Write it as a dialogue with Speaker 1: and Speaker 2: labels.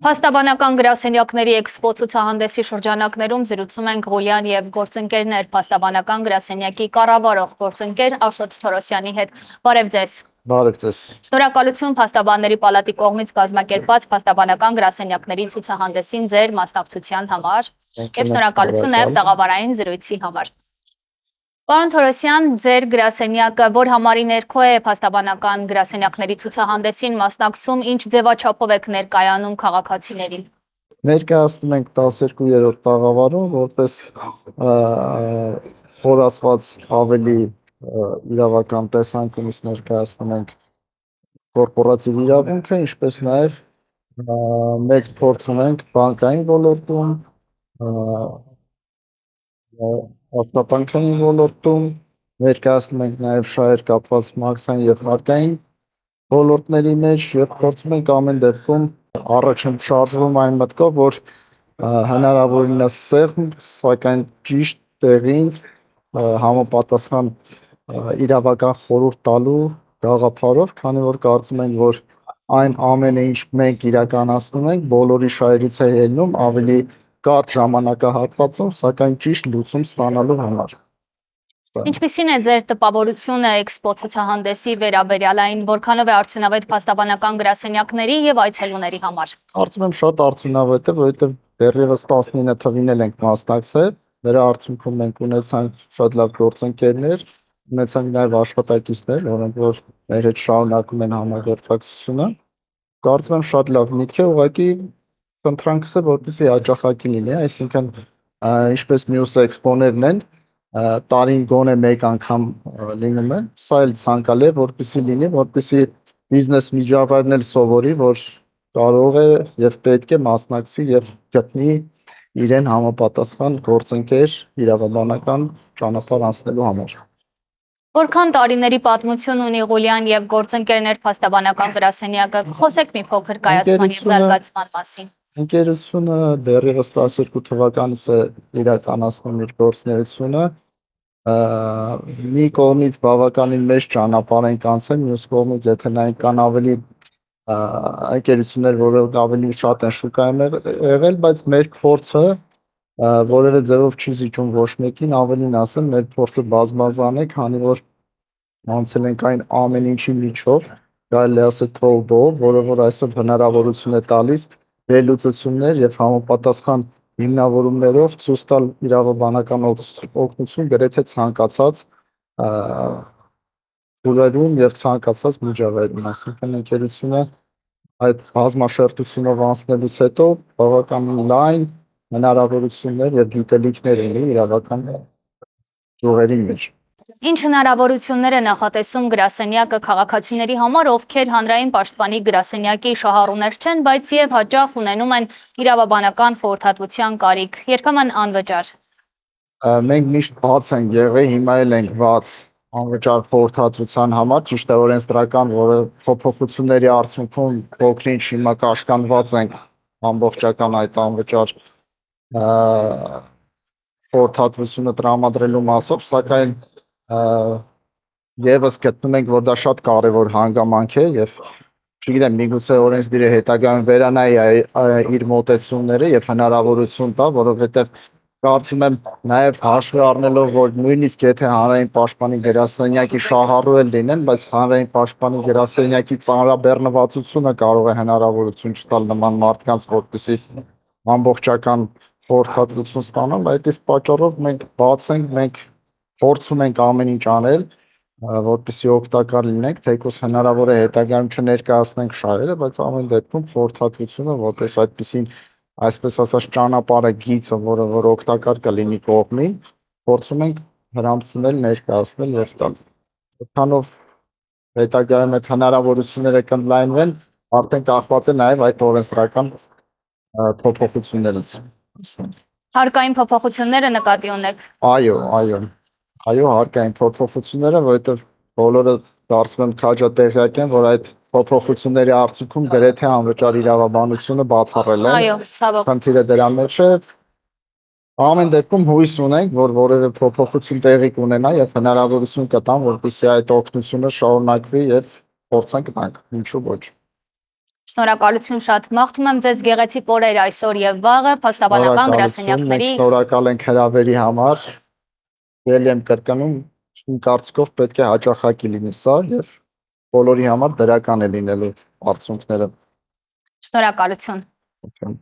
Speaker 1: Փաստաբանական գրասենյակների էքսպո ցուցահանդեսի շրջանակներում զրուցում ենք Ղուլյան եւ գործընկերներ փաստաբանական գրասենյակի կառավարող գործընկեր Աշոտ Թորոսյանի հետ։ Բարև ձեզ։
Speaker 2: Բարև ձեզ։
Speaker 1: Շնորհակալություն Փաստաբանների պալատի կողմից կազմակերպված փաստաբանական գրասենյակների ցուցահանդեսին ձեր մասնակցության համար եւ շնորհակալություն նաեւ տաղավարային զրույցի համար։ Պարոն Թորոսյան, ձեր գրասենյակը որ համարի ներքո է փաստաբանական գրասենյակների ցուցահանդեսին մասնակցում, ինչ ձևաչափով եք ներկայանում քաղաքացիներին։
Speaker 2: Ներկայացնում ենք 12-րդ տաղավարում որպես խորացված ավելի իրավական տեսանկյունից ներկայացնում ենք կորպորատիվ իրավունքը, ինչպես նաև մեծ փորձ ունենք բանկային ոլորտում, աշխատանքային ոլորտում, ներկայացնում ենք նաև շահեր կապված մաքսային եւ հարկային ոլորտների մեջ եւ փորձում ենք ամեն դեպքում առաջ շարժվում այն մտքով, որ հնարավորինս սեղմ, սակայն ճիշտ տեղին համապատասխան իրավական խորհուրդ տալու գաղափարով, քանի որ կարծում ենք, որ այն ամենը, ինչ մենք իրականացնում ենք, բոլորի շահերից է ելնում ավելի կարճ ժամանակահատվածում, սակայն ճիշտ լուծում ստանալու համար։
Speaker 1: Ինչպիսին է ձեր տպավորությունը էքսպո ցուցահանդեսի վերաբերյալ այն որքանով է արդյունավետ փաստաբանական գրասենյակների եւ այցելուների համար։
Speaker 2: Կարծում եմ շատ արդյունավետ է, որովհետեւ դեռևս 19 թվին էլ ենք մասնակցել, դրա արդյունքում մենք ունեցանք շատ լավ գործընկերներ, ունեցանք նաև աշխատակիցներ, որոնք որ մեր հետ շարունակում են համագործակցությունը։ Կարծում եմ շատ լավ միտք է, ուղղակի խնդրանքս է, որպեսզի հաճախակի լինի, այսինքն ինչպես մյուս էքսպոներն են, տարին գոնե մեկ անգամ լինում են, սա էլ ցանկալի է, որպեսզի լինի, որպեսզի բիզնես միջավայրն էլ սովորի, որ կարող է եւ պետք է մասնակցի եւ գտնի իրեն համապատասխան գործընկեր իրավաբանական ճանապարհ անցնելու համար։
Speaker 1: Որքան տարիների պատմություն ունի Ղուլյան եւ գործընկերներ փաստաբանական գրասենյակը, խոսեք մի փոքր կայացման եւ զարգացման մասին։
Speaker 2: Ընկերությունը դեռևս 12 թվականից է իրականացնում իր գործունեությունը, մի կողմից բավականին մեծ ճանապարհ ենք անցել, մյուս կողմից եթե նայենք կան ավելի ընկերություններ, որոնք ավելի շատ են շուկայում եղել, բայց մեր փորձը որևէ ձևով չի զիջում ոչ մեկին, ավելին ասեմ, մեր փորձը բազմազան է, քանի որ անցել ենք այն ամեն ինչի միջով, կարելի է ասել թող-բով, որը որ այսօր հնարավորություն է տալիս վերլուծություններ եւ համապատասխան հիմնավորումներով ցույց տալ իրավաբանական օգնություն գրեթե ցանկացած լուրերում եւ ցանկացած միջավայրում, այսինքն ընկերությունը այդ բազմաշերտությունով անցնելուց հետո բավականին լայն հնարավորություններ եւ գիտելիքներ ունի իրավական ճյուղերի մեջ։
Speaker 1: Ինչ հնարավորություններ է նախատեսում գրասենյակը քաղաքացիների համար, ովքեր հանրային պաշտպանի գրասենյակի շահառուներ չեն, բայց եւ հաճախ ունենում են իրավաբանական խորհրդատվության կարիք, երբեմն անվճար։
Speaker 2: Մենք միշտ բաց ենք եղել, հիմա էլ ենք բաց անվճար խորհրդատվության համար, ճիշտ է օրենսդրական, որը փոփոխությունների արդյունքում փոքր-ինչ հիմա կաշկանդված ենք ամբողջական այդ անվճար խորհրդատվությունը տրամադրելու մասով, սակայն եւս գտնում ենք, որ դա շատ կարևոր հանգամանք է եւ չգիտեմ, միգուցե օրենսդիրը հետագայում վերանայի իր մոտեցումները եւ հնարավորություն տա, որովհետեւ կարծում եմ նաեւ հաշվի առնելով, որ նույնիսկ եթե հանրային պաշտպանի գրասենյակի շահառու էլ լինեն, բայց հանրային պաշտպանի գրասենյակի ծանրաբեռնվածությունը կարող է հնարավորություն չտալ նման մարդկանց, որպեսզի ամբողջական խորհրդատվություն ստանան, այդ իսկ պատճառով մենք բաց ենք, մենք փորձում ենք ամեն ինչ անել, որպեսզի օգտակար լինենք, թեկուզ հնարավոր է հետագայում չներկայացնենք շահերը, բայց ամեն դեպքում խորհրդատվությունը որպես այդպիսին, այսպես ասած, ճանապարհը գիծը, որը որ օգտակար կլինի կողմին, փորձում ենք հрамցնել, ներկայացնել եւ տալ։ Որքանով հետագայում այդ հնարավորությունները կընդլայնվեն, արդեն կախված է նաեւ այդ օրենսդրական փոփոխություններից։
Speaker 1: Հարկային փոփոխությունները նկատի ունեք։
Speaker 2: Այո, հարկային փոփոխությունները, որովհետև բոլորը կարծում եմ քաջատեղյակ են, որ այդ փոփոխությունների արդյունքում գրեթե անվճար իրավաբանությունը բացառել են։
Speaker 1: Այո, ցավոք։
Speaker 2: Խնդիրը դրա մեջ է։ Ամեն դեպքում հույս ունենք, որ որևէ փոփոխություն տեղի կունենա եւ հնարավորություն կտան, որպեսզի այդ օգնությունը շարունակվի եւ փորձենք տանք, ինչու ոչ։
Speaker 1: Շնորհակալություն շատ։ Մաղթում եմ ձեզ գեղեցիկ օրեր այսօր եւ վաղը փաստաբանական գրասենյակների։
Speaker 2: Շնորհակալ ենք հրավերի համար։ Ելի եմ կրկնում, իմ կարծիքով պետք է հաճախակի լինի սա եւ բոլորի համար դրական է լինելու արդյունքները։
Speaker 1: Շնորհակալություն։
Speaker 2: Okay.